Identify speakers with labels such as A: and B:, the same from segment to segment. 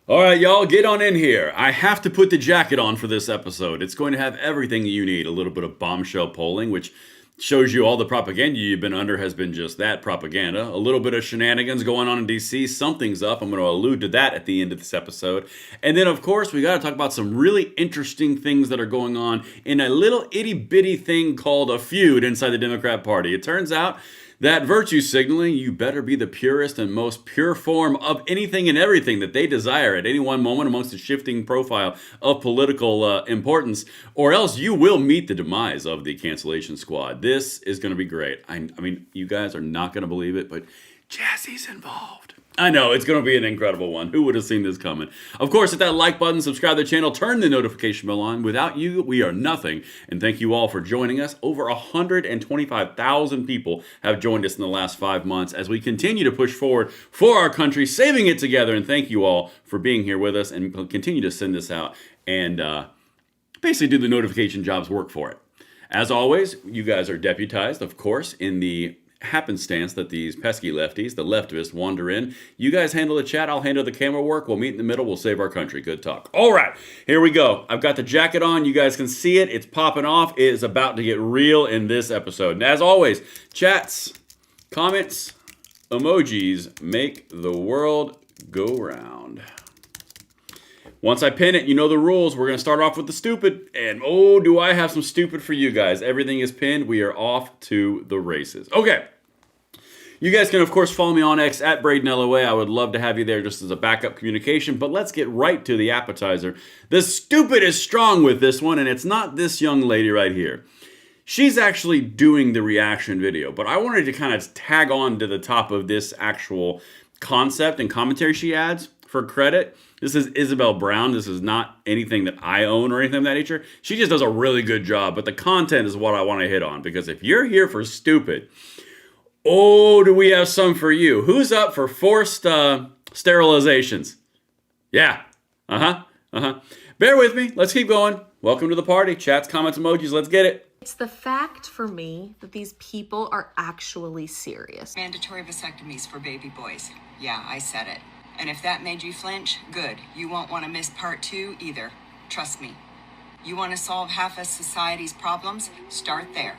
A: All right, y'all, get on in here. I have to put the jacket on for this episode. It's going to have everything you need. A little bit of bombshell polling, which shows you all the propaganda you've been under has been just that, propaganda. A little bit of shenanigans going on in DC. Something's up. I'm going to allude to that at the end of this episode. And then, of course, we got to talk about some really interesting things that are going on in a little itty bitty thing called a feud inside the Democrat Party. It turns out that virtue signaling, you better be the purest and most pure form of anything and everything that they desire at any one moment amongst the shifting profile of political importance, or else you will meet the demise of the cancellation squad. This is going to be great. I mean, you guys are not going to believe it, but Jazzy's involved. I know, it's going to be an incredible one. Who would have seen this coming? Of course, hit that like button, subscribe to the channel, turn the notification bell on. Without you, we are nothing. And thank you all for joining us. Over 125,000 people have joined us in the last 5 months as we continue to push forward for our country, saving it together. And thank you all for being here with us and continue to send this out and basically do the notification job's work for it. As always, you guys are deputized, of course, in the happenstance that these pesky lefties, the leftists, wander in. You guys handle the chat, I'll handle the camera work. We'll meet in the middle, we'll save our country. Good talk. All right, here we go. I've got the jacket on. You guys can see it. It's popping off. It is about to get real in this episode. And as always, chats, comments, emojis make the world go round. Once I pin it, you know the rules. We're going to start off with the stupid. And oh, do I have some stupid for you guys. Everything is pinned. We are off to the races. Okay. You guys can, of course, follow me on X at Braden LOA. I would love to have you there just as a backup communication. But let's get right to the appetizer. The stupid is strong with this one, and it's not this young lady right here. She's actually doing the reaction video. But I wanted to kind of tag on to the top of this actual concept and commentary she adds for credit. This is Isabel Brown. This is not anything that I own or anything of that nature. She just does a really good job, but the content is what I want to hit on, because if you're here for stupid, oh, do we have some for you. Who's up for forced sterilizations? Yeah. Bear with me. Let's keep going. Welcome to the party. Chats, comments, emojis. Let's get it.
B: It's the fact for me that these people are actually serious.
C: Mandatory vasectomies for baby boys. Yeah, I said it. And if that made you flinch, good. You won't want to miss part 2 either. Trust me. You want to solve half of society's problems? Start there.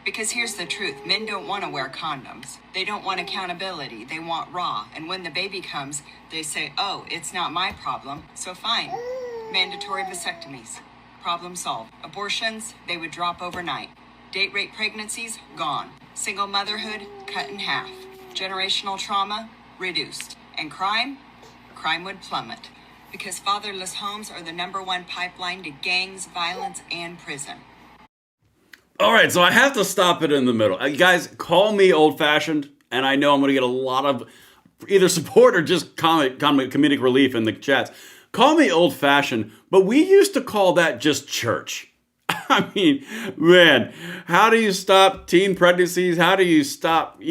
C: Because here's the truth. Men don't want to wear condoms. They don't want accountability. They want raw. And when the baby comes, they say, oh, it's not my problem. So fine. Mandatory vasectomies. Problem solved. Abortions, they would drop overnight. Date rape pregnancies, gone. Single motherhood, cut in half. Generational trauma, reduced. And crime would plummet, because fatherless homes are the #1 pipeline to gangs, violence, and prison.
A: All right, so I have to stop it in the middle. Guys, call me old-fashioned, and I know I'm going to get a lot of either support or just comedic relief in the chats. Call me old-fashioned, but we used to call that just church. I mean, man, how do you stop teen pregnancies? How do you stop,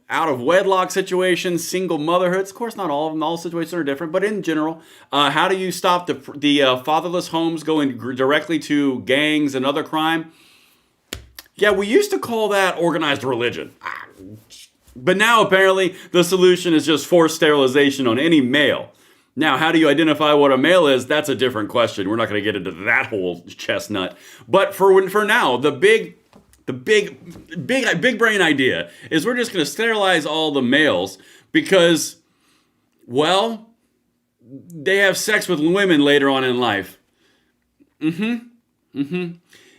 A: out of wedlock situations, single motherhoods? Of course, not all of them. All situations are different, but in general, how do you stop the fatherless homes going directly to gangs and other crime? Yeah, we used to call that organized religion. But now, apparently, the solution is just forced sterilization on any male. Now, how do you identify what a male is? That's a different question. We're not going to get into that whole chestnut. But for now, the big brain idea is we're just going to sterilize all the males because, well, they have sex with women later on in life.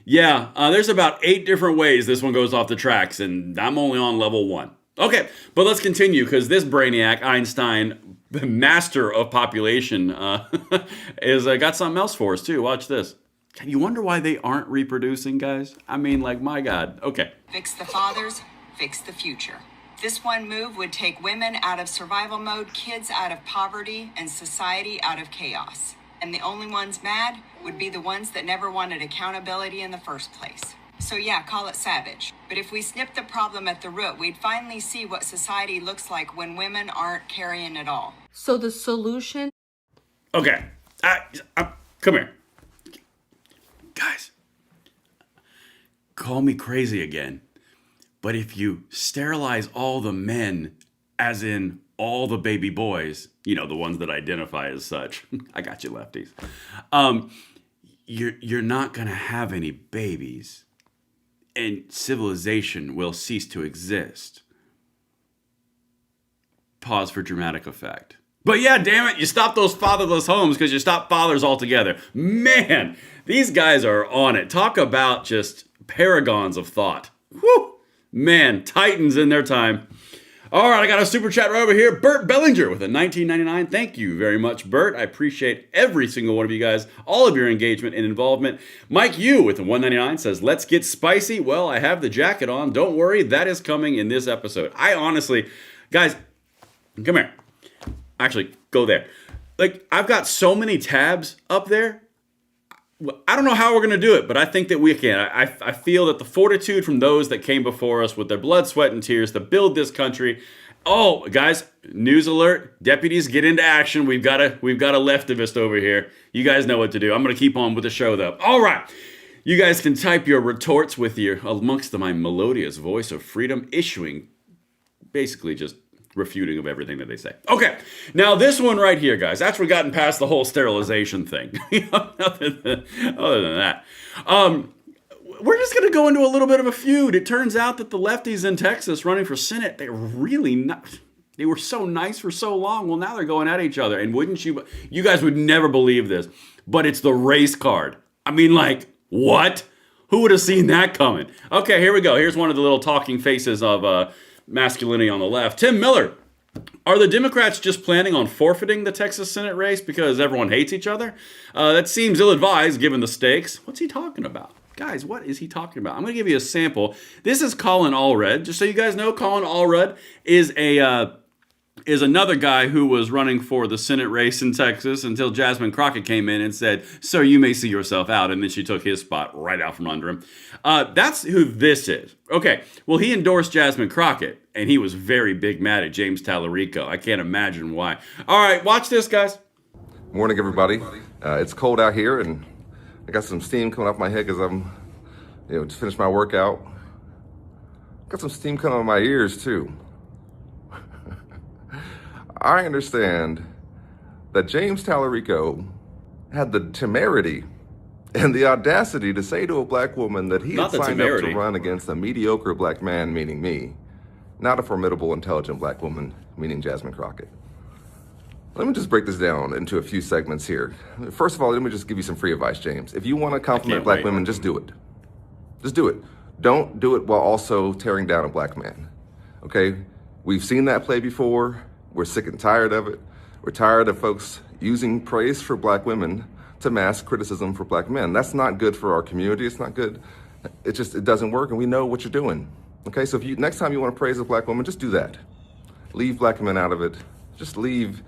A: Yeah, there's about 8 different ways this one goes off the tracks, and I'm only on level 1. Okay, but let's continue, because this brainiac, Einstein, the master of population, is got something else for us, too. Watch this. You wonder why they aren't reproducing, guys? I mean, like, my God. Okay.
C: Fix the fathers, fix the future. This one move would take women out of survival mode, kids out of poverty, and society out of chaos. And the only ones mad would be the ones that never wanted accountability in the first place. So yeah, call it savage. But if we snip the problem at the root, we'd finally see what society looks like when women aren't carrying it all.
B: So the solution...
A: Okay. Come here. Guys. Call me crazy again. But if you sterilize all the men, as in all the baby boys, the ones that identify as such. I got you, lefties. You're not going to have any babies, and civilization will cease to exist. Pause for dramatic effect. But yeah, damn it, you stop those fatherless homes because you stop fathers altogether. Man, these guys are on it. Talk about just paragons of thought. Whew. Man, titans in their time. All right, I got a super chat right over here. Bert Bellinger with a $19.99. Thank you very much, Bert. I appreciate every single one of you guys, all of your engagement and involvement. Mike Yu with a $1.99 says, let's get spicy. Well, I have the jacket on. Don't worry, that is coming in this episode. I honestly, guys, come here. Actually, go there. Like, I've got so many tabs up there. I don't know how we're going to do it, but I think that we can. I feel that the fortitude from those that came before us with their blood, sweat, and tears to build this country. Oh, guys, news alert. Deputies, get into action. We've got a leftivist over here. You guys know what to do. I'm going to keep on with the show, though. All right. You guys can type your retorts with amongst my melodious voice of freedom, issuing basically just refuting of everything that they say. Okay, now this one right here, guys, after we've gotten past the whole sterilization thing, other than that, we're just going to go into a little bit of a feud. It turns out that the lefties in Texas running for Senate, they were so nice for so long. Well, now they're going at each other. And wouldn't you guys would never believe this, but it's the race card. I mean, like, what? Who would have seen that coming? Okay, here we go. Here's one of the little talking faces of masculinity on the left. Tim Miller. Are the Democrats just planning on forfeiting the Texas Senate race because everyone hates each other? That seems ill-advised given the stakes. What's he talking about? Guys, what is he talking about? I'm going to give you a sample. This is Colin Allred. Just so you guys know, Colin Allred is another guy who was running for the Senate race in Texas until Jasmine Crockett came in and said, "Sir, you may see yourself out." And then she took his spot right out from under him. That's who this is. Okay, well, he endorsed Jasmine Crockett, and he was very big mad at James Tallarico. I can't imagine why. All right, watch this, guys.
D: Morning, everybody. It's cold out here, and I got some steam coming off my head because I'm, just finished my workout. Got some steam coming out of my ears, too. I understand that James Tallarico had the temerity and the audacity to say to a black woman that he had signed up to run against a mediocre black man, meaning me, not a formidable, intelligent black woman, meaning Jasmine Crockett. Let me just break this down into a few segments here. First of all, let me just give you some free advice, James. If you want to compliment black women, just do it. Just do it. Don't do it while also tearing down a black man, okay? We've seen that play before. We're sick and tired of it. We're tired of folks using praise for black women to mask criticism for black men. That's not good for our community. It's not good. It doesn't work, and we know what you're doing. Okay, so if next time you want to praise a black woman, just do that. Leave black men out of it. Just leave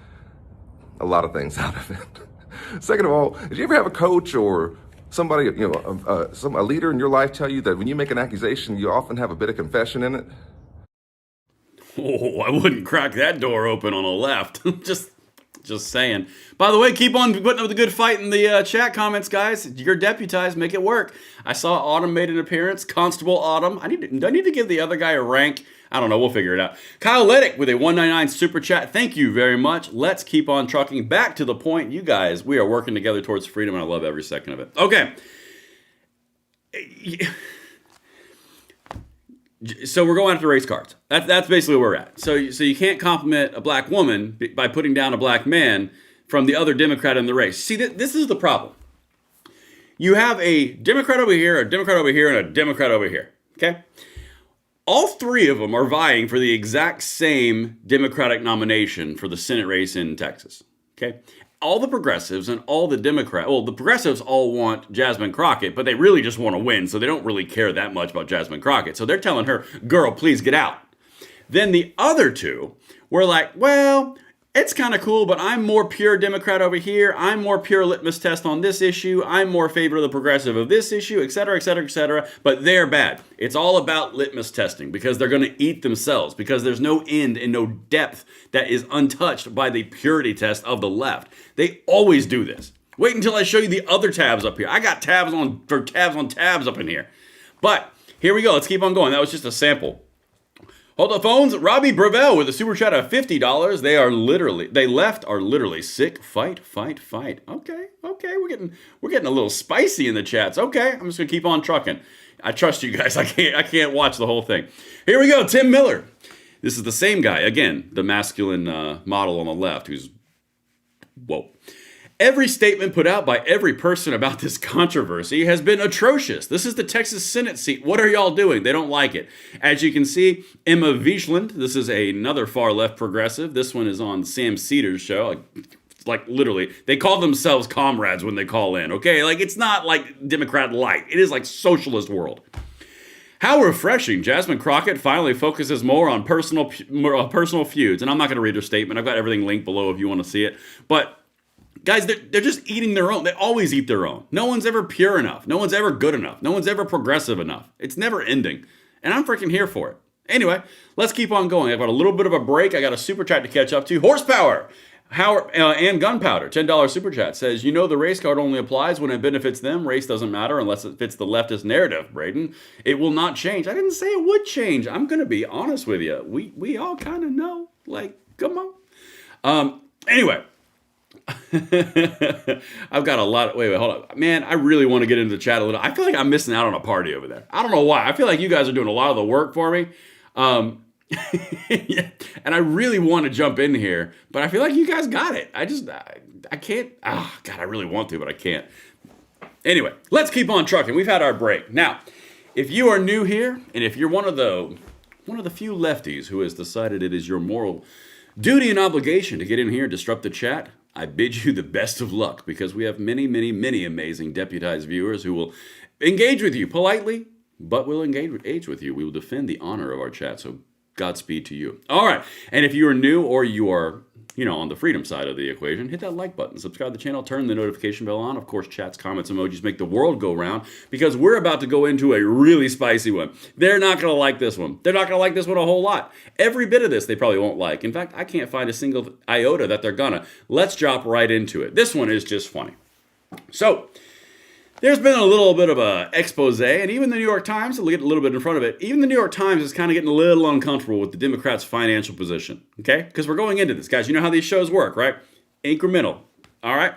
D: a lot of things out of it. Second of all, did you ever have a coach or somebody, a leader in your life tell you that when you make an accusation, you often have a bit of confession in it?
A: Oh, I wouldn't crack that door open on the left. Just saying. By the way, keep on putting up the good fight in the chat comments, guys. You're deputized. Make it work. I saw Autumn made an appearance. Constable Autumn. Do I need to give the other guy a rank? I don't know. We'll figure it out. Kyle Leddick with a $1.99 super chat. Thank you very much. Let's keep on trucking. Back to the point. You guys, we are working together towards freedom, and I love every second of it. Okay. So we're going after race cards. That's basically where we're at. So you can't compliment a black woman by putting down a black man from the other Democrat in the race. See, this is the problem. You have a Democrat over here, a Democrat over here, and a Democrat over here. Okay? All three of them are vying for the exact same Democratic nomination for the Senate race in Texas. Okay? All the progressives and all the the progressives all want Jasmine Crockett, but they really just want to win, so they don't really care that much about Jasmine Crockett. So they're telling her, girl, please get out. Then the other two were like, well, it's kind of cool, but I'm more pure Democrat over here. I'm more pure litmus test on this issue. I'm more favor of the progressive of this issue, et cetera, et cetera, et cetera. But they're bad. It's all about litmus testing because they're going to eat themselves because there's no end and no depth that is untouched by the purity test of the left. They always do this. Wait until I show you the other tabs up here. I got tabs on tabs up in here. But here we go. Let's keep on going. That was just a sample. Hold the phones. Robbie Gravel with a super chat of $50. They are literally sick. Fight. Okay. We're getting a little spicy in the chats. Okay, I'm just gonna keep on trucking. I trust you guys. I can't watch the whole thing. Here we go. Tim Miller. This is the same guy again, the masculine model on the left, who's whoa. Every statement put out by every person about this controversy has been atrocious. This is the Texas Senate seat. What are y'all doing? They don't like it. As you can see, Emma Vigeland, this is another far left progressive. This one is on Sam Cedar's show. Like literally, they call themselves comrades when they call in, okay? Like, it's not like Democrat light. It is like socialist world. How refreshing. Jasmine Crockett finally focuses more on personal feuds. And I'm not going to read her statement. I've got everything linked below if you want to see it. But guys, they're just eating their own. They always eat their own. No one's ever pure enough. No one's ever good enough. No one's ever progressive enough. It's never ending. And I'm freaking here for it. Anyway, let's keep on going. I've got a little bit of a break. I got a super chat to catch up to. Horsepower and gunpowder, $10 super chat says, you know the race card only applies when it benefits them. Race doesn't matter unless it fits the leftist narrative, Braden. It will not change. I didn't say it would change. I'm going to be honest with you. We all kind of know. Like, come on. Anyway. I've got a lot of, wait, hold on. Man, I really want to get into the chat a little. I feel like I'm missing out on a party over there. I don't know why. I feel like you guys are doing a lot of the work for me. Yeah, and I really want to jump in here, but I feel like you guys got it. I can't. Oh, God, I really want to, but I can't. Anyway, let's keep on trucking. We've had our break. Now, if you are new here, and if you're one of the few lefties who has decided it is your moral duty and obligation to get in here and disrupt the chat, I bid you the best of luck, because we have many amazing deputized viewers who will engage with you politely, but will engage with you. We will defend the honor of our chat, so Godspeed to you. All right, and if you are new or you are, on the freedom side of the equation, hit that like button, subscribe to the channel, turn the notification bell on. Of course, chats, comments, emojis make the world go round, because we're about to go into a really spicy one. They're not going to like this one. They're not going to like this one a whole lot. Every bit of this they probably won't like. In fact, I can't find a single iota that they're gonna. Let's drop right into it. This one is just funny. So, there's been a little bit of a expose, and even the New York Times, we'll get a little bit in front of it, even the New York Times is kind of getting a little uncomfortable with the Democrats' financial position, okay? Because we're going into this. Guys, you know how these shows work, right? Incremental, all right?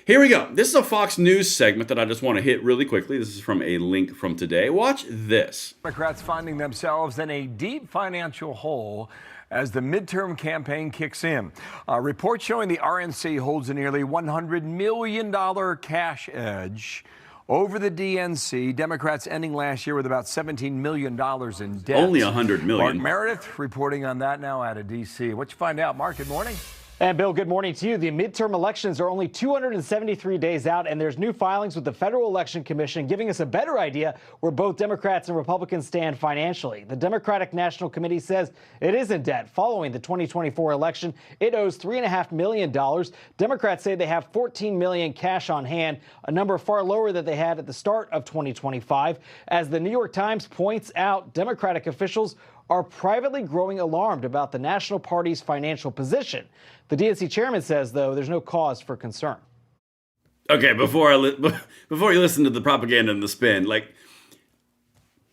A: Here we go. This is a Fox News segment that I just want to hit really quickly. This is from a link from today. Watch this.
E: Democrats finding themselves in a deep financial hole as the midterm campaign kicks in. A report showing the RNC holds a nearly $100 million cash edge over the DNC. Democrats ending last year with about $17 million in debt.
A: Only $100 million.
E: Mark Meredith reporting on that now out of D.C. What you find out, Mark? Good morning.
F: And Bill, good morning to you. The midterm elections are only 273 days out, and there's new filings with the Federal Election Commission giving us a better idea where both Democrats and Republicans stand financially. The Democratic National Committee says it is in debt following the 2024 election. It owes $3.5 million. Democrats say they have $14 million cash on hand, a number far lower than they had at the start of 2025. As the New York Times points out, Democratic officials are privately growing alarmed about the national party's financial position. The DNC chairman says, though, there's no cause for concern.
A: Okay, before you listen to the propaganda and the spin, like,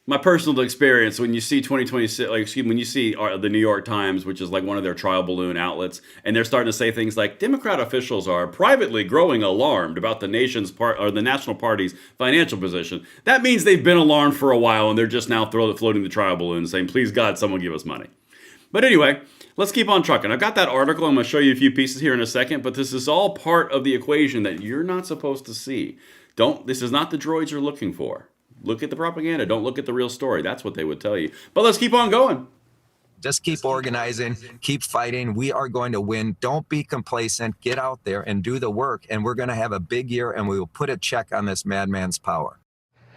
A: my personal experience, when you see 2026, when you see the New York Times, which is like one of their trial balloon outlets, and they're starting to say things like Democrat officials are privately growing alarmed about the the national party's financial position, that means they've been alarmed for a while, and they're just now floating the trial balloon, saying, "Please God, someone give us money." But anyway, let's keep on trucking. I've got that article. I'm going to show you a few pieces here in a second, but this is all part of the equation that you're not supposed to see. This is not the droids you're looking for. Look at the propaganda. Don't look at the real story. That's what they would tell you. But let's keep on going.
G: Just keep organizing, keep fighting. We are going to win. Don't be complacent. Get out there and do the work. And we're going to have a big year, and we will put a check on this madman's power.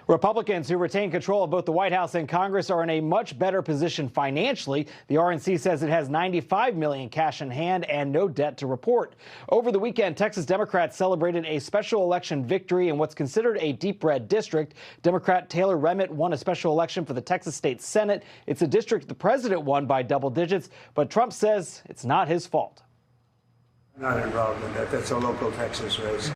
F: Republicans who retain control of both the White House and Congress are in a much better position financially. The RNC says it has $95 million cash in hand and no debt to report. Over the weekend, Texas Democrats celebrated a special election victory in what's considered a deep red district. Democrat Taylor Remitt won a special election for the Texas State Senate. It's a district the president won by double digits, but Trump says it's not his fault.
H: Not involved in that. That's a local Texas race.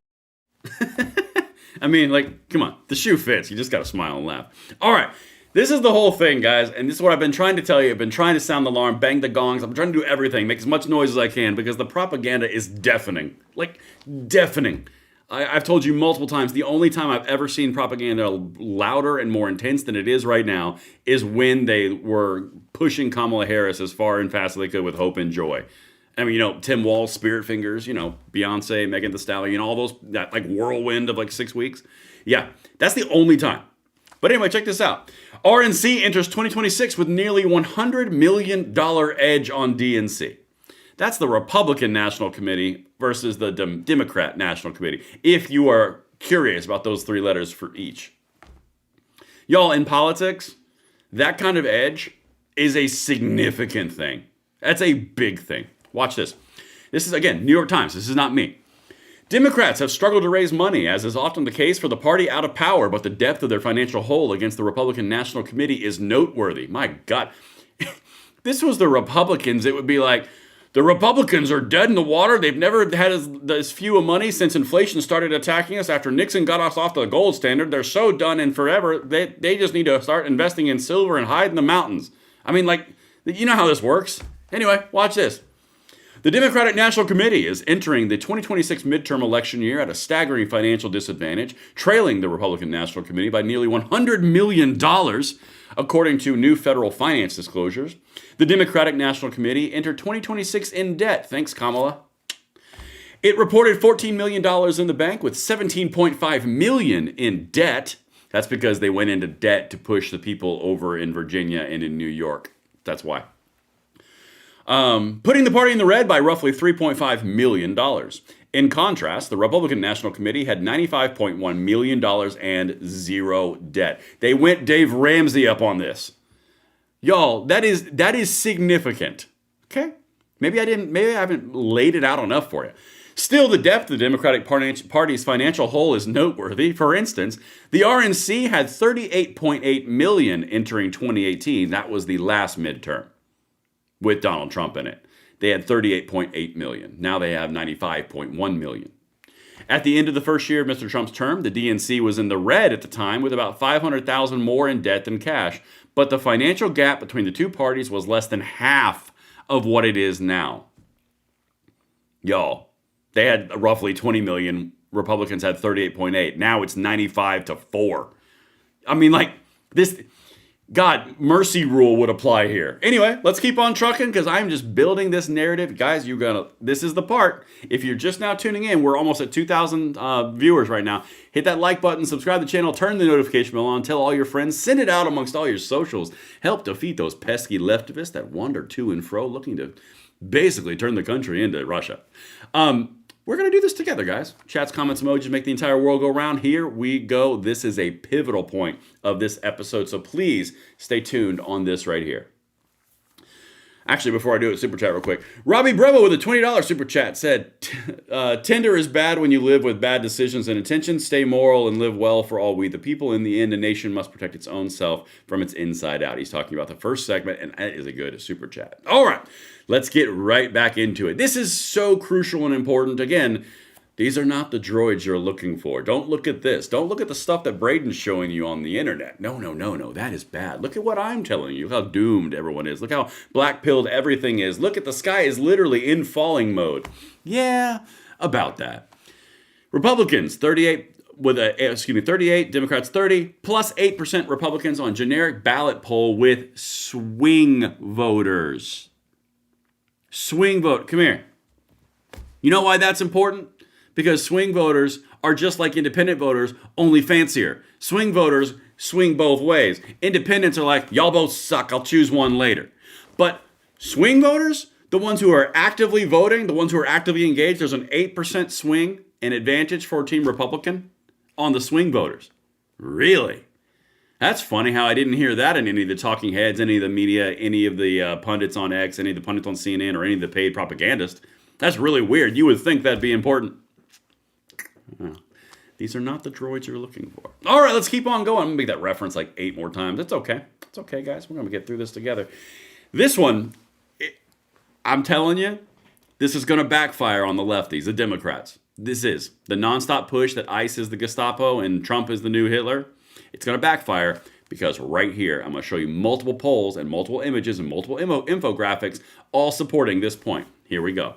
A: I mean, like, come on. The shoe fits. You just got to smile and laugh. All right. This is the whole thing, guys, and this is what I've been trying to tell you. I've been trying to sound the alarm, bang the gongs. I'm trying to do everything, make as much noise as I can, because the propaganda is deafening. Like, deafening. I've told you multiple times, the only time I've ever seen propaganda louder and more intense than it is right now is when they were pushing Kamala Harris as far and fast as they could with hope and joy. I mean, you know, Tim Walz, Spirit Fingers, you know, Beyonce, Megan Thee Stallion, all those, that like whirlwind of like 6 weeks. Yeah, that's the only time. But anyway, check this out. RNC enters 2026 with nearly $100 million edge on DNC. That's the Republican National Committee versus the Democrat National Committee, if you are curious about those three letters for each. Y'all, in politics, that kind of edge is a significant thing. That's a big thing. Watch this. This is, again, New York Times. This is not me. Democrats have struggled to raise money, as is often the case for the party out of power, but the depth of their financial hole against the Republican National Committee is noteworthy. My God. This was the Republicans. It would be like, the Republicans are dead in the water. They've never had as few of money since inflation started attacking us after Nixon got us off the gold standard. They're so done and forever. They just need to start investing in silver and hide in the mountains. I mean, like, you know how this works. Anyway, watch this. The Democratic National Committee is entering the 2026 midterm election year at a staggering financial disadvantage, trailing the Republican National Committee by nearly $100 million, according to new federal finance disclosures. The Democratic National Committee entered 2026 in debt, thanks Kamala. It reported $14 million in the bank with $17.5 million in debt. That's because they went into debt to push the people over in Virginia and in New York. That's why. Putting the party in the red by roughly $3.5 million. In contrast, the Republican National Committee had $95.1 million and zero debt. They went Dave Ramsey up on this. Y'all, that is significant. Okay? Maybe I haven't laid it out enough for you. Still, the depth of the Democratic Party's financial hole is noteworthy. For instance, the RNC had $38.8 million entering 2018. That was the last midterm with Donald Trump in it. They had $38.8 million. Now they have $95.1 million. At the end of the first year of Mr. Trump's term, the DNC was in the red at the time with about $500,000 more in debt than cash. But the financial gap between the two parties was less than half of what it is now. Y'all, they had roughly 20 million. Republicans had 38.8. Now it's 95-4. I mean, like, this... God, mercy rule would apply here. Anyway, let's keep on trucking because I'm just building this narrative. Guys, this is the part. If you're just now tuning in, we're almost at 2,000 viewers right now. Hit that like button, subscribe to the channel, turn the notification bell on, tell all your friends, send it out amongst all your socials. Help defeat those pesky leftivists that wander to and fro looking to basically turn the country into Russia. We're going to do this together, guys. Chats, comments, emojis make the entire world go round. Here we go. This is a pivotal point of this episode, so please stay tuned on this right here. Actually, before I do it, super chat real quick. Robbie Brevo with a $20 super chat said, Tinder is bad when you live with bad decisions and intentions. Stay moral and live well for all we the people. In the end, a nation must protect its own self from its inside out. He's talking about the first segment, and that is a good super chat. All right, let's get right back into it. This is so crucial and important. Again, these are not the droids you're looking for. Don't look at this. Don't look at the stuff that Braden's showing you on the internet. No. That is bad. Look at what I'm telling you. Look how doomed everyone is. Look how black-pilled everything is. Look at the sky is literally in falling mode. Yeah, about that. Republicans, 38, Democrats 30, plus 8% Republicans on generic ballot poll with swing voters. Swing vote. Come here. You know why that's important? Because swing voters are just like independent voters, only fancier. Swing voters swing both ways. Independents are like, y'all both suck, I'll choose one later. But swing voters, the ones who are actively voting, the ones who are actively engaged, there's an 8% swing and advantage for Team Republican on the swing voters. Really? That's funny how I didn't hear that in any of the talking heads, any of the media, any of the pundits on X, any of the pundits on CNN, or any of the paid propagandists. That's really weird. You would think that'd be important. These are not the droids you're looking for. All right, let's keep on going. I'm going to make that reference like 8 more times. It's okay. It's okay, guys. We're going to get through this together. This one, I'm telling you, this is going to backfire on the lefties, the Democrats. This is the nonstop push that ICE is the Gestapo and Trump is the new Hitler. It's going to backfire Because right here, I'm going to show you multiple polls and multiple images and multiple infographics all supporting this point. Here we go.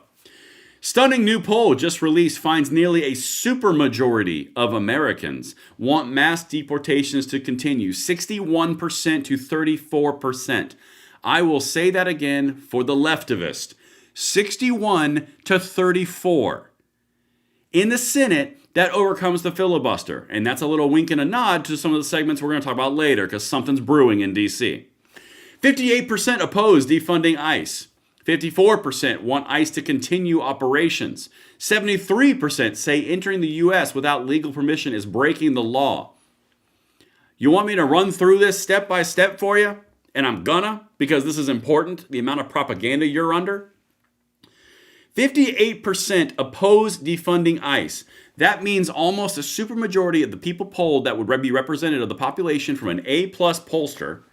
A: Stunning new poll just released finds nearly a supermajority of Americans want mass deportations to continue, 61% to 34%. I will say that again for the leftivist, 61 to 34. In the Senate, that overcomes the filibuster, and that's a little wink and a nod to some of the segments we're going to talk about later, because something's brewing in D.C. 58% oppose defunding ICE. 54% want ICE to continue operations. 73% say entering the U.S. without legal permission is breaking the law. You want me to run through this step by step for you? And I'm gonna, because this is important, the amount of propaganda you're under. 58% oppose defunding ICE. That means almost a supermajority of the people polled that would be representative of the population from an A-plus pollster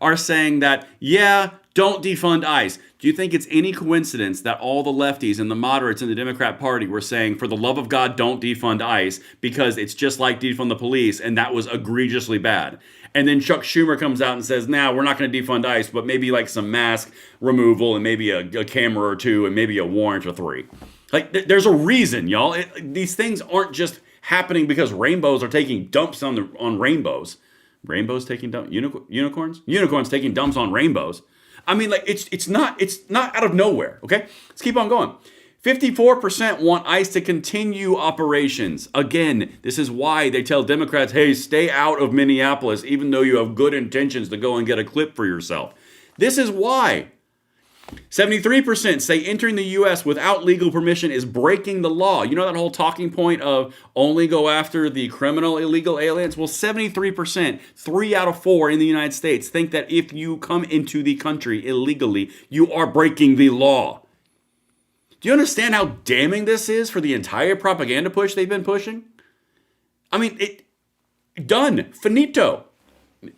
A: are saying that, yeah, don't defund ICE. Do you think it's any coincidence that all the lefties and the moderates in the Democrat Party were saying, for the love of God, don't defund ICE, because it's just like defund the police, and that was egregiously bad? And then Chuck Schumer comes out and says, nah, we're not going to defund ICE, but maybe like some mask removal and maybe a camera or two and maybe a warrant or 3. Like, there's a reason, y'all. These things aren't just happening because rainbows are taking dumps on rainbows. Rainbows taking dumps? Unicorns? Unicorns taking dumps on rainbows. I mean, like, it's not out of nowhere, okay? Let's keep on going. 54% want ICE to continue operations. Again, this is why they tell Democrats, hey, stay out of Minneapolis, even though you have good intentions to go and get a clip for yourself. This is why. 73% say entering the U.S. without legal permission is breaking the law. You know that whole talking point of only go after the criminal illegal aliens? Well, 73%, 3 out of 4 in the United States, think that if you come into the country illegally, you are breaking the law. Do you understand how damning this is for the entire propaganda push they've been pushing? I mean, done. Finito.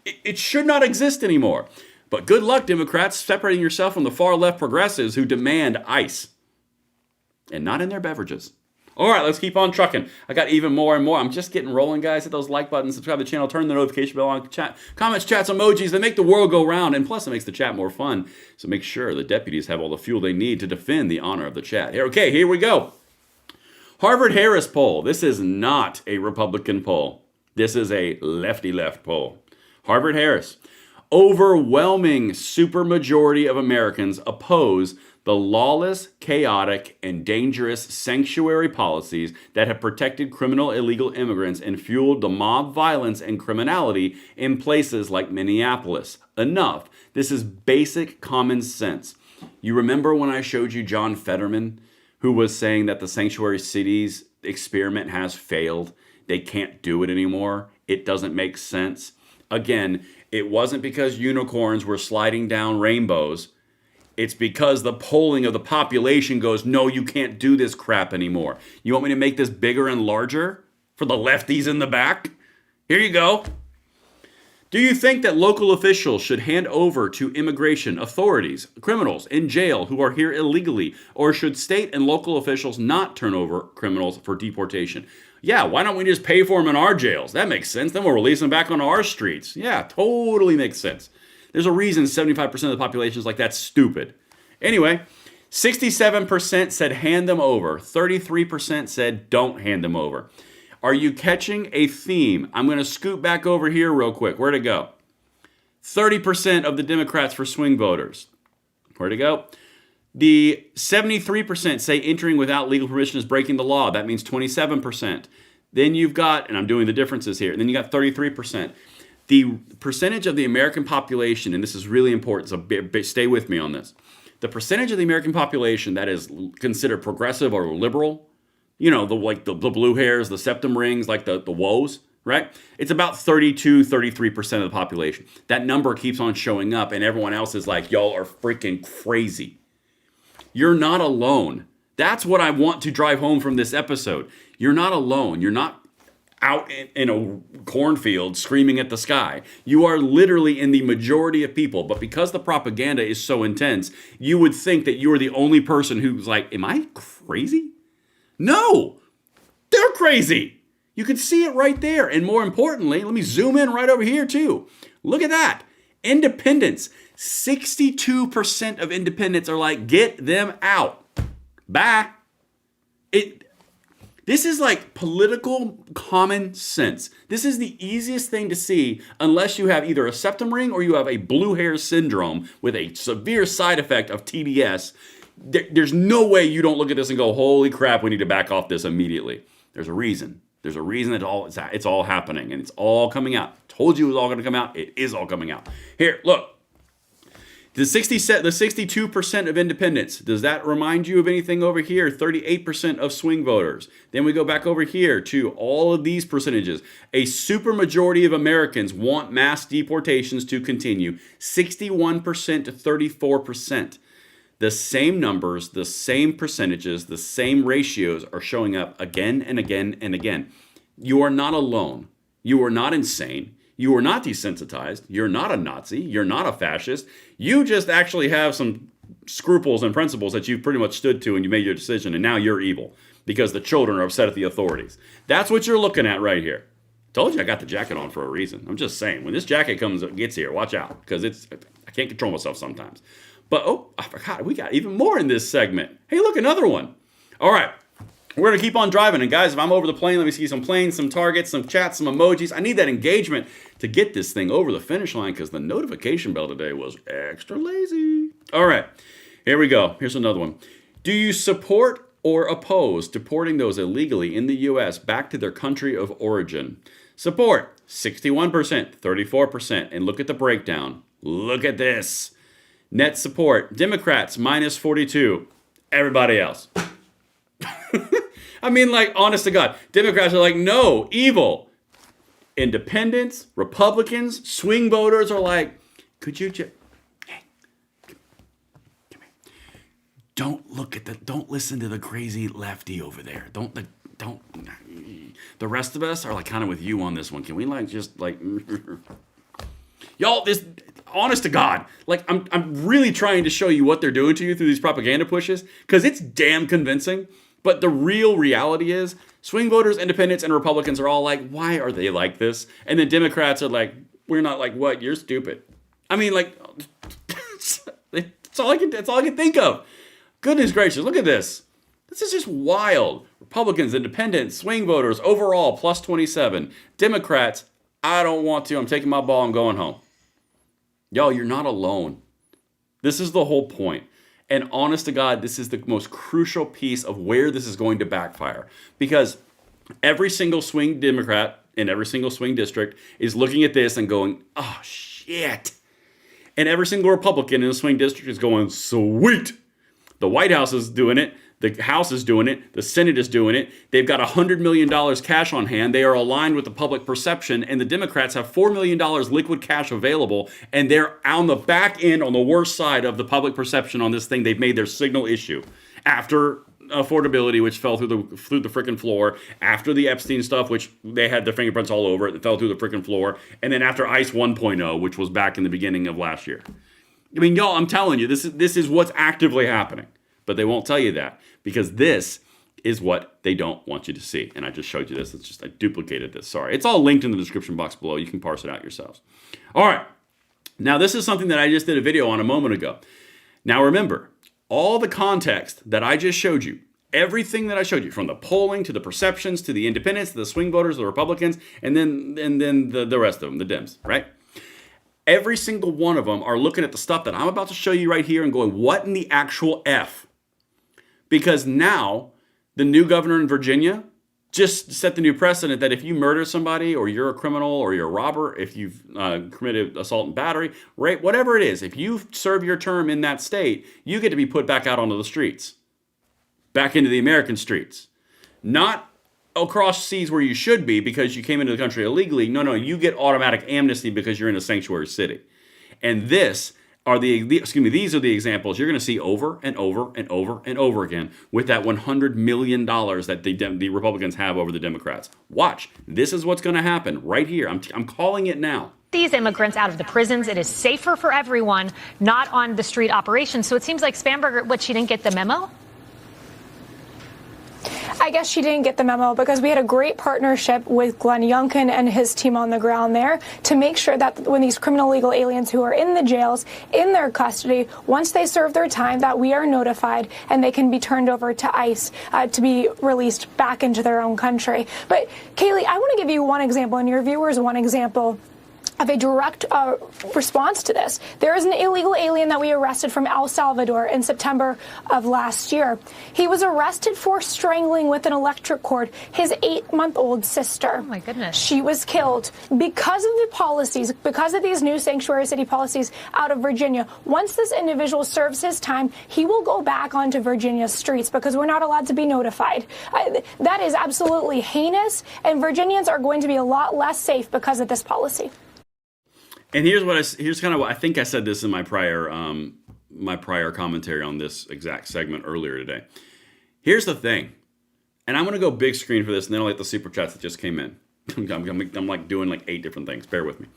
A: It should not exist anymore. But good luck, Democrats, separating yourself from the far-left progressives who demand ICE. And not in their beverages. All right, let's keep on trucking. I got even more and more. I'm just getting rolling, guys. Hit those like buttons, subscribe to the channel, turn the notification bell on, chat, comments, chats, emojis. They make the world go round, and plus it makes the chat more fun. So make sure the deputies have all the fuel they need to defend the honor of the chat. Okay, here we go. Harvard-Harris poll. This is not a Republican poll. This is a lefty-left poll. Harvard-Harris. Overwhelming supermajority of Americans oppose the lawless, chaotic, and dangerous sanctuary policies that have protected criminal illegal immigrants and fueled the mob violence and criminality in places like Minneapolis. Enough. This is basic common sense. You remember when I showed you John Fetterman, who was saying that the sanctuary cities experiment has failed? They can't do it anymore. It doesn't make sense. Again, it wasn't because unicorns were sliding down rainbows. It's because the polling of the population goes, no, you can't do this crap anymore. You want me to make this bigger and larger for the lefties in the back? Here you go. Do you think that local officials should hand over to immigration authorities criminals in jail who are here illegally, or should state and local officials not turn over criminals for deportation? Yeah, why don't we just pay for them in our jails? That makes sense. Then we'll release them back onto our streets. Yeah, totally makes sense. There's a reason 75% of the population is like, that's stupid. Anyway, 67% said hand them over. 33% said don't hand them over. Are you catching a theme? I'm going to scoot back over here real quick. Where'd it go? 30% of the Democrats for swing voters. Where'd it go? The 73% say entering without legal permission is breaking the law. That means 27%. Then you've got, and I'm doing the differences here, then you got 33%. The percentage of the American population, and this is really important, so stay with me on this. The percentage of the American population that is considered progressive or liberal, you know, the blue hairs, the septum rings, like the woes, right? It's about 32, 33% of the population. That number keeps on showing up, and everyone else is like, y'all are freaking crazy. You're not alone. That's what I want to drive home from this episode. You're not alone. You're not out in a cornfield screaming at the sky. You are literally in the majority of people. But because the propaganda is so intense, you would think that you are the only person who's like, am I crazy? No, they're crazy. You can see it right there. And more importantly, let me zoom in right over here too. Look at that. Independents. 62% of independents are like, get them out. Bye. This is like political common sense. This is the easiest thing to see unless you have either a septum ring or you have a blue hair syndrome with a severe side effect of TDS. There's no way you don't look at this and go, holy crap, we need to back off this immediately. There's a reason. There's a reason that it's all happening and it's all coming out. Told you it was all going to come out. It is all coming out. Here, look. The 62% of independents, does that remind you of anything over here? 38% of swing voters. Then we go back over here to all of these percentages. A supermajority of Americans want mass deportations to continue. 61% to 34%. The same numbers, the same percentages, the same ratios are showing up again and again and again. You are not alone. You are not insane. You are not desensitized. You're not a Nazi. You're not a fascist. You just actually have some scruples and principles that you've pretty much stood to and you made your decision, and now you're evil because the children are upset at the authorities. That's what you're looking at right here. Told you I got the jacket on for a reason. I'm just saying, when this jacket gets here, watch out, because I can't control myself sometimes. But, oh, I forgot, we got even more in this segment. Hey, look, another one. All right. We're going to keep on driving. And guys, if I'm over the plane, let me see some planes, some targets, some chats, some emojis. I need that engagement to get this thing over the finish line because the notification bell today was extra lazy. All right, here we go. Here's another one. Do you support or oppose deporting those illegally in the U.S. back to their country of origin? Support, 61%, 34%. And look at the breakdown. Look at this. Net support, Democrats, minus 42. Everybody else. I mean, like, honest to God, Democrats are like, no, evil. Independents, Republicans, swing voters are like, could you just, hey, come here. Don't listen to the crazy lefty over there. Don't, the rest of us are like kind of with you on this one. Can we like, just like, y'all, this, honest to God, like, I'm really trying to show you what they're doing to you through these propaganda pushes because it's damn convincing. But the real reality is swing voters, independents, and Republicans are all like, why are they like this? And then Democrats are like, we're not like, what? You're stupid. I mean, like, that's all I can think of. Goodness gracious, look at this. This is just wild. Republicans, independents, swing voters, overall, plus 27. Democrats, I don't want to. I'm taking my ball. I'm going home. Y'all, you're not alone. This is the whole point. And honest to God, this is the most crucial piece of where this is going to backfire. Because every single swing Democrat in every single swing district is looking at this and going, oh, shit. And every single Republican in the swing district is going, sweet. The White House is doing it. The House is doing it. The Senate is doing it. They've got $100 million cash on hand. They are aligned with the public perception. And the Democrats have $4 million liquid cash available. And they're on the back end, on the worst side of the public perception on this thing. They've made their signal issue. After affordability, which fell through the freaking floor. After the Epstein stuff, which they had their fingerprints all over it. It fell through the freaking floor. And then after ICE 1.0, which was back in the beginning of last year. I mean, y'all, I'm telling you, this is what's actively happening. But they won't tell you that. Because this is what they don't want you to see. And I just showed you this. I duplicated this. Sorry. It's all linked in the description box below. You can parse it out yourselves. All right. Now, this is something that I just did a video on a moment ago. Now, remember, all the context that I just showed you, everything that I showed you, from the polling to the perceptions to the independents to the swing voters, the Republicans, and then the rest of them, the Dems, right? Every single one of them are looking at the stuff that I'm about to show you right here and going, what in the actual F? Because now, the new governor in Virginia just set the new precedent that if you murder somebody, or you're a criminal, or you're a robber, if you've committed assault and battery, rape, whatever it is, if you serve your term in that state, you get to be put back out onto the streets. Back into the American streets. Not across seas where you should be because you came into the country illegally. No, you get automatic amnesty because you're in a sanctuary city. And these are the examples you're going to see over and over and over and over again with that $100 million that the Republicans have over the Democrats. Watch. This is what's going to happen right here. I'm calling it now.
I: These immigrants out of the prisons, it is safer for everyone, not on the street operations. So it seems like Spamberger, she didn't get the memo?
J: I guess she didn't get the memo because we had a great partnership with Glenn Youngkin and his team on the ground there to make sure that when these criminal illegal aliens who are in the jails, in their custody, once they serve their time, that we are notified and they can be turned over to ICE to be released back into their own country. But Kaylee, I want to give you one example, and your viewers one example of a direct response to this. There is an illegal alien that we arrested from El Salvador in September of last year. He was arrested for strangling with an electric cord his 8-month-old sister.
I: Oh my goodness.
J: She was killed because of the policies, because of these new sanctuary city policies out of Virginia. Once this individual serves his time, he will go back onto Virginia's streets because we're not allowed to be notified. That is absolutely heinous, and Virginians are going to be a lot less safe because of this policy.
A: And here's kind of what I think I said this in my prior commentary on this exact segment earlier today. Here's the thing, and I'm gonna go big screen for this, and then I'll let the super chats that just came in. I'm like doing like 8 different things. Bear with me.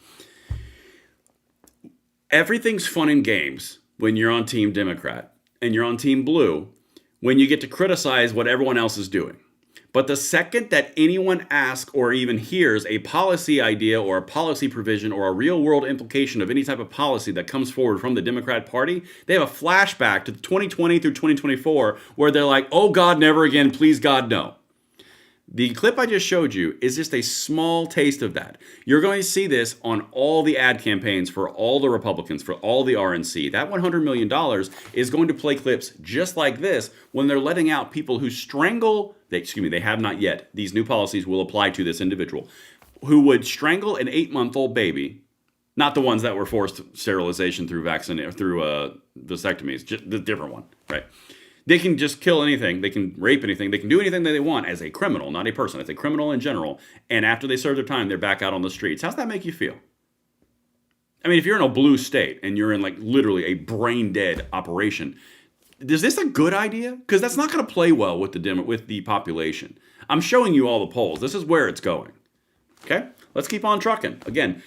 A: Everything's fun and games when you're on Team Democrat and you're on Team Blue when you get to criticize what everyone else is doing. But the second that anyone asks or even hears a policy idea or a policy provision or a real world implication of any type of policy that comes forward from the Democrat Party, they have a flashback to 2020 through 2024 where they're like, oh God, never again, please God, no. The clip I just showed you is just a small taste of that. You're going to see this on all the ad campaigns for all the Republicans, for all the RNC. That $100 million is going to play clips just like this when they're letting out people who strangle, they have not yet, these new policies will apply to this individual, who would strangle an 8-month-old baby, not the ones that were forced sterilization through vasectomies, just the different one, right? They can just kill anything. They can rape anything. They can do anything that they want as a criminal, not a person. As a criminal in general. And after they serve their time, they're back out on the streets. How's that make you feel? I mean, if you're in a blue state and you're in like literally a brain dead operation, is this a good idea? Because that's not going to play well with the population. I'm showing you all the polls. This is where it's going. Okay? Let's keep on trucking. Again,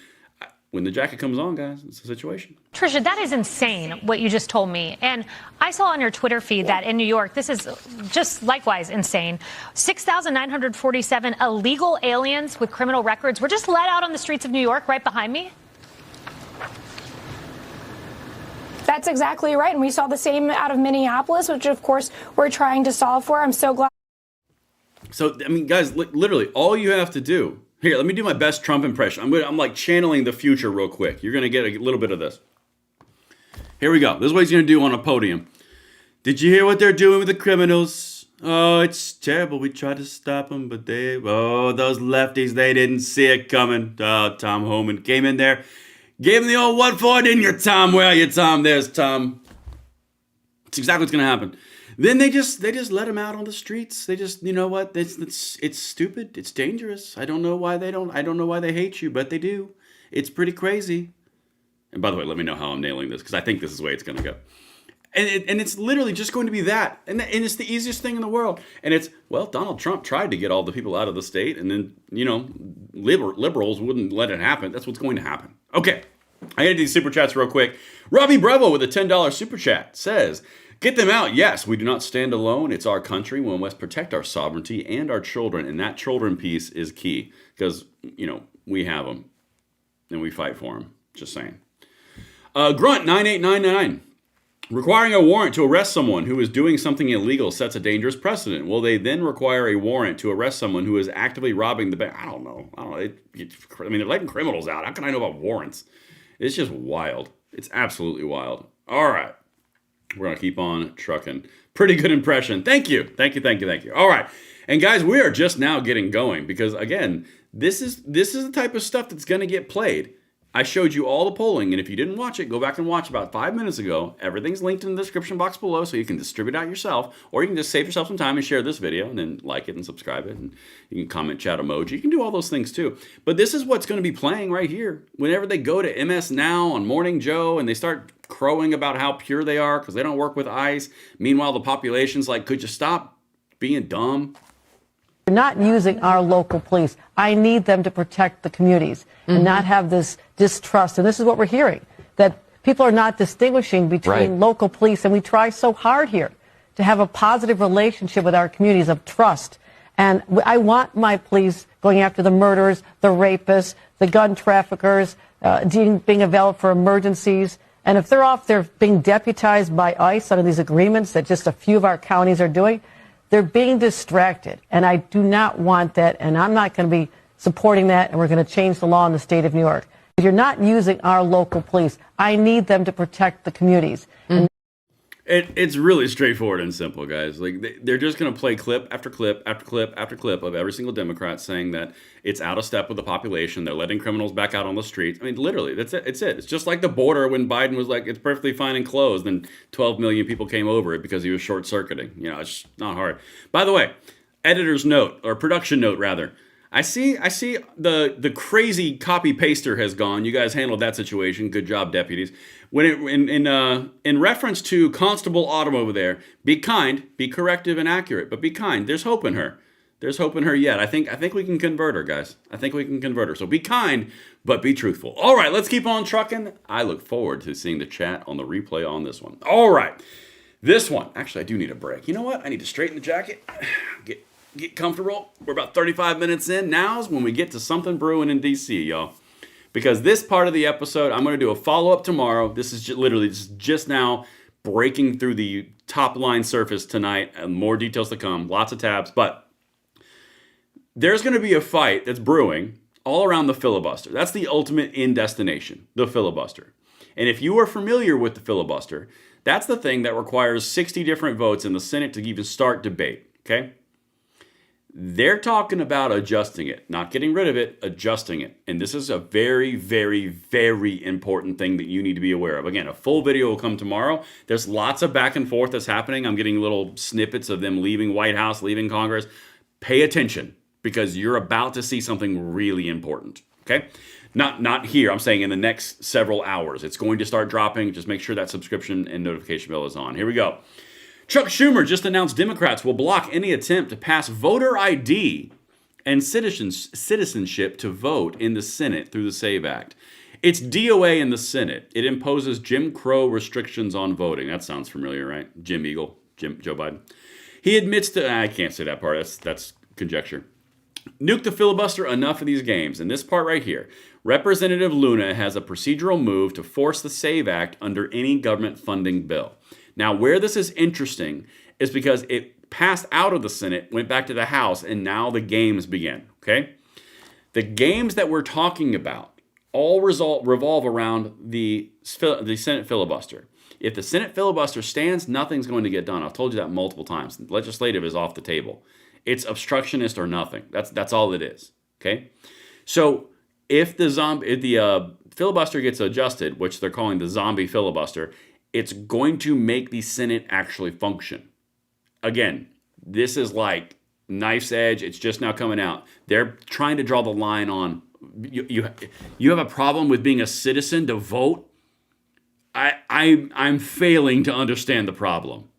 A: when the jacket comes on, guys, it's a situation.
I: Trisha, that is insane what you just told me. And I saw on your Twitter feed that in New York, this is just likewise insane. 6,947 illegal aliens with criminal records were just let out on the streets of New York right behind me.
J: That's exactly right. And we saw the same out of Minneapolis, which, of course, we're trying to solve for. I'm so glad.
A: So, I mean, guys, literally, all you have to do. Here, let me do my best Trump impression. I'm like channeling the future real quick. You're going to get a little bit of this. Here we go. This is what he's going to do on a podium. Did you hear what they're doing with the criminals? Oh, it's terrible. We tried to stop them, but those lefties, they didn't see it coming. Oh, Tom Homan came in there. Gave him the old what for, didn't you, Tom? Where are you, Tom? There's Tom. It's exactly what's going to happen. Then they just let him out on the streets. They just, you know what? It's stupid. It's dangerous. I don't know why they hate you, but they do. It's pretty crazy. And by the way, let me know how I'm nailing this because I think this is the way it's going to go. And it's literally just going to be that. And it's the easiest thing in the world. And it's, well, Donald Trump tried to get all the people out of the state and then, you know, liberals wouldn't let it happen. That's what's going to happen. Okay. I got to do these super chats real quick. Robbie Bravo with a $10 super chat says, get them out. Yes, we do not stand alone. It's our country. We must protect our sovereignty and our children. And that children piece is key because, you know, we have them and we fight for them. Just saying. Grunt 9899. Requiring a warrant to arrest someone who is doing something illegal sets a dangerous precedent. Will they then require a warrant to arrest someone who is actively robbing the bank? I don't know. I mean, they're letting criminals out. How can I know about warrants? It's just wild. It's absolutely wild. All right. We're going to keep on trucking. Pretty good impression. Thank you. All right. And guys, we are just now getting going because, again, this is the type of stuff that's going to get played. I showed you all the polling, and if you didn't watch it, go back and watch about 5 minutes ago. Everything's linked in the description box below, so you can distribute out yourself, or you can just save yourself some time and share this video, and then like it and subscribe it, and you can comment, chat, emoji. You can do all those things too. But this is what's going to be playing right here. Whenever they go to MS Now on Morning Joe, and they start crowing about how pure they are because they don't work with ICE. Meanwhile, the population's like, could you stop being dumb?
K: We're not using our local police. I need them to protect the communities and not have this distrust. And this is what we're hearing, that people are not distinguishing between local police. And we try so hard here to have a positive relationship with our communities of trust. And I want my police going after the murderers, the rapists, the gun traffickers, being available for emergencies. And if they're off, they're being deputized by ICE under these agreements that just a few of our counties are doing. They're being distracted. And I do not want that. And I'm not going to be supporting that. And we're going to change the law in the state of New York. If you're not using our local police, I need them to protect the communities.
A: It's really straightforward and simple, guys. Like they're just going to play clip after clip after clip after clip of every single Democrat saying that it's out of step with the population. They're letting criminals back out on the streets. I mean, literally, that's it. It's it. It's just like the border when Biden was like, it's perfectly fine and closed, and 12 million people came over it because he was short-circuiting. You know, it's not hard. By the way, editor's note, or production note rather. I see the crazy copy paster has gone. You guys handled that situation. Good job, deputies. When in reference to Constable Autumn over there, be kind, be corrective and accurate, but be kind. There's hope in her. There's hope in her yet. I think we can convert her, guys. I think we can convert her. So be kind, but be truthful. All right, let's keep on trucking. I look forward to seeing the chat on the replay on this one. All right, this one. Actually, I do need a break. You know what? I need to straighten the jacket. Get comfortable. We're about 35 minutes in. Now's when we get to something brewing in DC, y'all. Because this part of the episode, I'm going to do a follow-up tomorrow. This is literally just now breaking through the top line surface tonight, and more details to come. Lots of tabs. But there's going to be a fight that's brewing all around the filibuster. That's the ultimate end destination, the filibuster. And if you are familiar with the filibuster, that's the thing that requires 60 different votes in the Senate to even start debate. Okay? They're talking about adjusting it, not getting rid of it, adjusting it. And this is a very, very, very important thing that you need to be aware of. Again, a full video will come tomorrow. There's lots of back and forth that's happening. I'm getting little snippets of them leaving White House, leaving Congress. Pay attention, because you're about to see something really important, okay? Not here. I'm saying in the next several hours. It's going to start dropping. Just make sure that subscription and notification bell is on. Here we go. Chuck Schumer just announced Democrats will block any attempt to pass voter ID and citizenship to vote in the Senate through the SAVE Act. It's DOA in the Senate. It imposes Jim Crow restrictions on voting. That sounds familiar, right? Joe Biden. He admits to, I can't say that part. That's conjecture. Nuke the filibuster, enough of these games. And this part right here. Representative Luna has a procedural move to force the SAVE Act under any government funding bill. Now, where this is interesting is because it passed out of the Senate, went back to the House, and now the games begin, okay? The games that we're talking about all revolve around the Senate filibuster. If the Senate filibuster stands, nothing's going to get done. I've told you that multiple times. Legislative is off the table. It's obstructionist or nothing. That's all it is, okay? So if the filibuster gets adjusted, which they're calling the zombie filibuster, it's going to make the Senate actually function. Again, this is like knife's edge. It's just now coming out. They're trying to draw the line on, you have a problem with being a citizen to vote? I'm failing to understand the problem.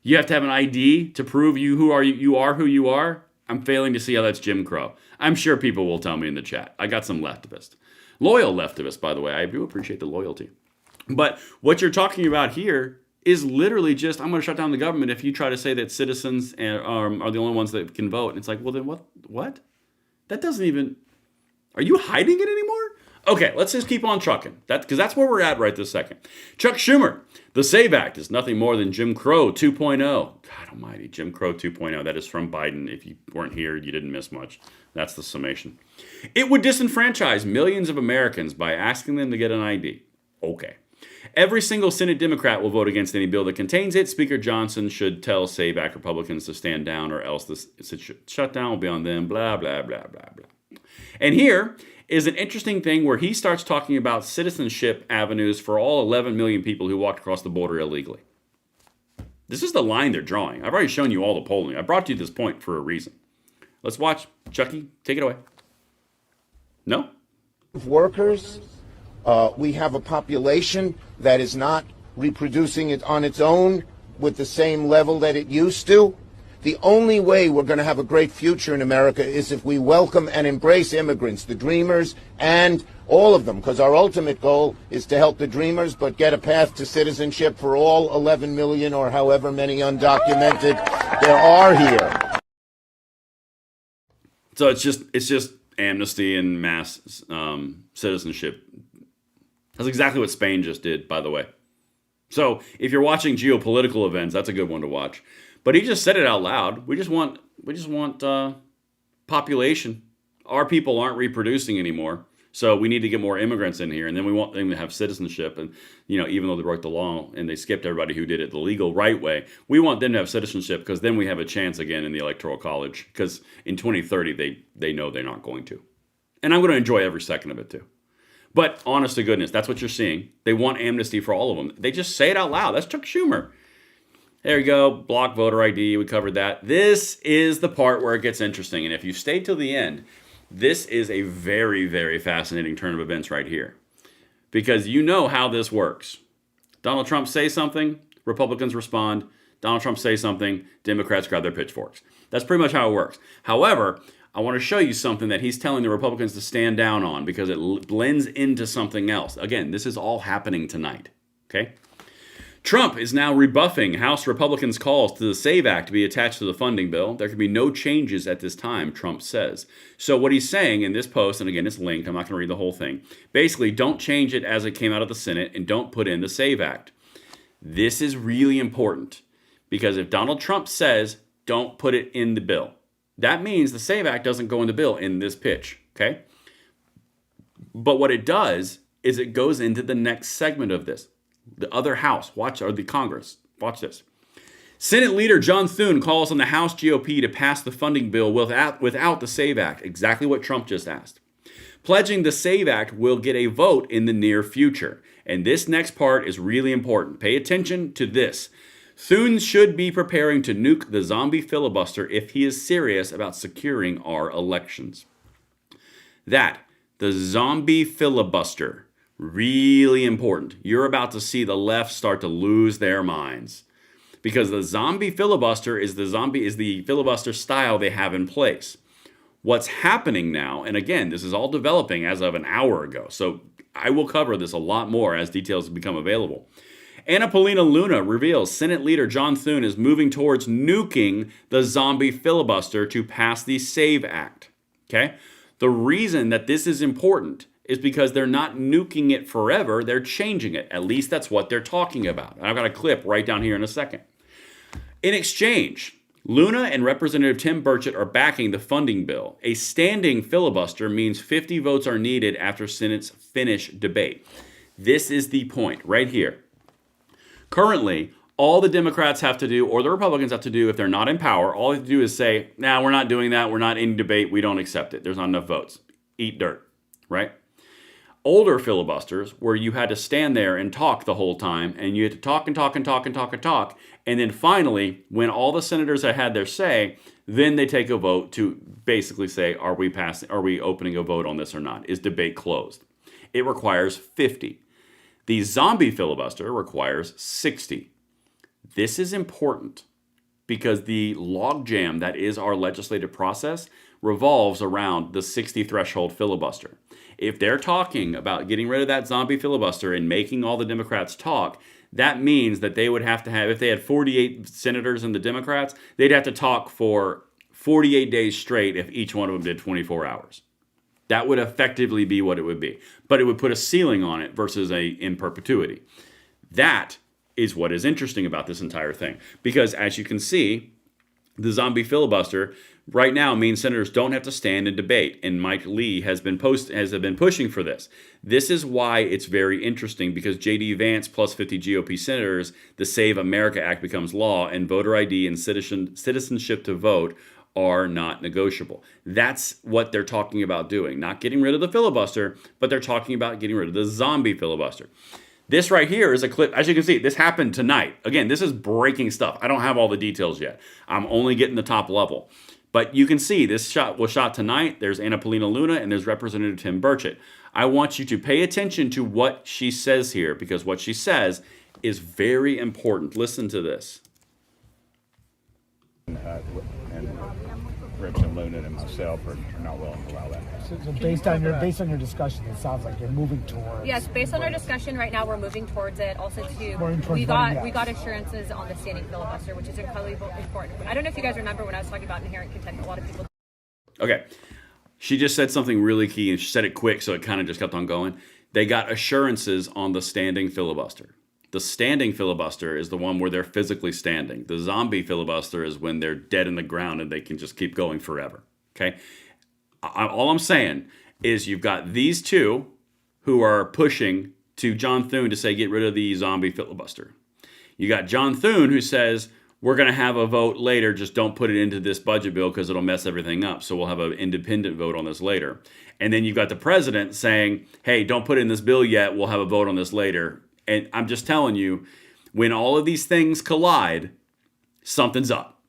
A: You have to have an ID to prove you are who you are? I'm failing to see how that's Jim Crow. I'm sure people will tell me in the chat. I got some leftivists. Loyal leftivists, by the way. I do appreciate the loyalty. But what you're talking about here is literally just, I'm going to shut down the government if you try to say that citizens are the only ones that can vote. And it's like, well, then what? That doesn't even, are you hiding it anymore? Okay, let's just keep on trucking. Because that's where we're at right this second. Chuck Schumer, the SAVE Act is nothing more than Jim Crow 2.0. God almighty, Jim Crow 2.0. That is from Biden. If you weren't here, you didn't miss much. That's the summation. It would disenfranchise millions of Americans by asking them to get an ID. Okay. Every single Senate Democrat will vote against any bill that contains it. Speaker Johnson should tell SAVE Act Republicans to stand down, or else the shutdown will be on them, blah, blah, blah, blah, blah. And here is an interesting thing where he starts talking about citizenship avenues for all 11 million people who walked across the border illegally. This is the line they're drawing. I've already shown you all the polling. I brought you this point for a reason. Let's watch. Chucky, take it away. No?
L: Workers. We have a population that is not reproducing it on its own with the same level that it used to. The only way we're going to have a great future in America is if we welcome and embrace immigrants, the dreamers, and all of them, because our ultimate goal is to help the dreamers, but get a path to citizenship for all 11 million or however many undocumented there are here.
A: So it's just amnesty and mass citizenship. That's exactly what Spain just did, by the way. So if you're watching geopolitical events, that's a good one to watch. But he just said it out loud. We just want population. Our people aren't reproducing anymore, so we need to get more immigrants in here, and then we want them to have citizenship. And even though they broke the law and they skipped everybody who did it the legal right way, we want them to have citizenship because then we have a chance again in the Electoral College. Because in 2030 they know they're not going to, and I'm going to enjoy every second of it too. But honest to goodness, that's what you're seeing. They want amnesty for all of them. They just say it out loud. That's Chuck Schumer. There you go. Block voter ID. We covered that. This is the part where it gets interesting. And if you stay till the end, this is a very, very fascinating turn of events right here. Because you know how this works. Donald Trump says something, Republicans respond. Donald Trump says something, Democrats grab their pitchforks. That's pretty much how it works. However, I want to show you something that he's telling the Republicans to stand down on because it blends into something else. Again, this is all happening tonight. Okay? Trump is now rebuffing House Republicans' calls to the SAVE Act to be attached to the funding bill. There can be no changes at this time, Trump says. So what he's saying in this post, and again, it's linked, I'm not going to read the whole thing. Basically, don't change it as it came out of the Senate and don't put in the SAVE Act. This is really important because if Donald Trump says, don't put it in the bill, that means the SAVE Act doesn't go in the bill in this pitch, okay? But what it does is it goes into the next segment of this. The other house, or the Congress, watch this. Senate Leader John Thune calls on the House GOP to pass the funding bill without the SAVE Act, exactly what Trump just asked. Pledging the SAVE Act will get a vote in the near future. And this next part is really important. Pay attention to this. Thune should be preparing to nuke the zombie filibuster if he is serious about securing our elections. The zombie filibuster. Really important. You're about to see the left start to lose their minds because the zombie filibuster is the filibuster style they have in place. What's happening now, and again, this is all developing as of an hour ago, so I will cover this a lot more as details become available. Anna Paulina Luna reveals Senate Leader John Thune is moving towards nuking the zombie filibuster to pass the SAVE Act. Okay? The reason that this is important is because they're not nuking it forever, they're changing it. At least that's what they're talking about. And I've got a clip right down here in a second. In exchange, Luna and Representative Tim Burchett are backing the funding bill. A standing filibuster means 50 votes are needed after Senate's finished debate. This is the point right here. Currently, all the Democrats have to do, or the Republicans have to do, if they're not in power, all they have to do is say, nah, we're not doing that, we're not in debate, we don't accept it. There's not enough votes. Eat dirt, right? Older filibusters, where you had to stand there and talk the whole time, and you had to talk and talk and talk and talk and talk, and then finally, when all the senators have had their say, then they take a vote to basically say, are we opening a vote on this or not? Is debate closed? It requires 50. The zombie filibuster requires 60. This is important because the logjam that is our legislative process revolves around the 60 threshold filibuster. If they're talking about getting rid of that zombie filibuster and making all the Democrats talk, that means that they would have to have, if they had 48 senators in the Democrats, they'd have to talk for 48 days straight if each one of them did 24 hours. That would effectively be what it would be. But it would put a ceiling on it versus a in perpetuity. That is what is interesting about this entire thing. Because as you can see, the zombie filibuster right now means senators don't have to stand and debate. And Mike Lee has been pushing for this. This is why it's very interesting because J.D. Vance plus 50 GOP senators, the Save America Act becomes law, and voter ID and citizenship to vote are not negotiable. That's what they're talking about doing. Not getting rid of the filibuster, but they're talking about getting rid of the zombie filibuster. This right here is a clip. As you can see, this happened tonight. Again, this is breaking stuff. I don't have all the details yet. I'm only getting the top level. But you can see this shot was shot tonight. There's Anna Paulina Luna and there's Representative Tim Burchett. I want you to pay attention to what she says here because what she says is very important. Listen to this.
M: and Rich and Luna and myself are not willing to allow that.
N: So based on your discussion, it sounds like you're moving towards.
O: Yes, based on our discussion right now, we're moving towards it. Also, we got assurances on the standing filibuster, which is incredibly important. I don't know if you guys remember when I was talking about inherent contempt. A lot of people.
A: Okay, she just said something really key, and she said it quick, so it kind of just kept on going. They got assurances on the standing filibuster. The standing filibuster is the one where they're physically standing. The zombie filibuster is when they're dead in the ground and they can just keep going forever. Okay? All I'm saying is you've got these two who are pushing to John Thune to say get rid of the zombie filibuster. You got John Thune who says we're going to have a vote later, just don't put it into this budget bill because it'll mess everything up. So we'll have an independent vote on this later. And then you've got the president saying, hey, don't put it in this bill yet, we'll have a vote on this later. And I'm just telling you, when all of these things collide, something's up.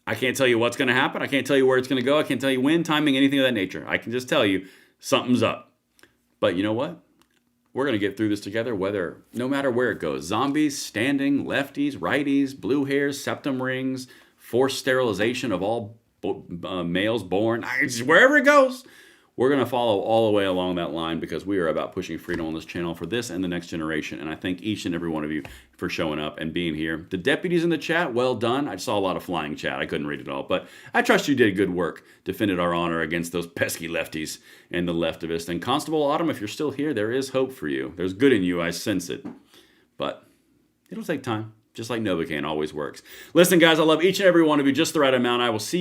A: I can't tell you what's going to happen. I can't tell you where it's going to go. I can't tell you when, timing, anything of that nature. I can just tell you something's up. But you know what? We're going to get through this together, no matter where it goes. Zombies, standing, lefties, righties, blue hairs, septum rings, forced sterilization of all males born. Wherever it goes, we're going to follow all the way along that line because we are about pushing freedom on this channel for this and the next generation. And I thank each and every one of you for showing up and being here. The deputies in the chat, well done. I saw a lot of flying chat. I couldn't read it all, but I trust you did good work, defended our honor against those pesky lefties and the leftivists. And Constable Autumn, if you're still here, there is hope for you. There's good in you. I sense it. But it'll take time, just like Novocaine always works. Listen, guys, I love each and every one of you just the right amount. I will see you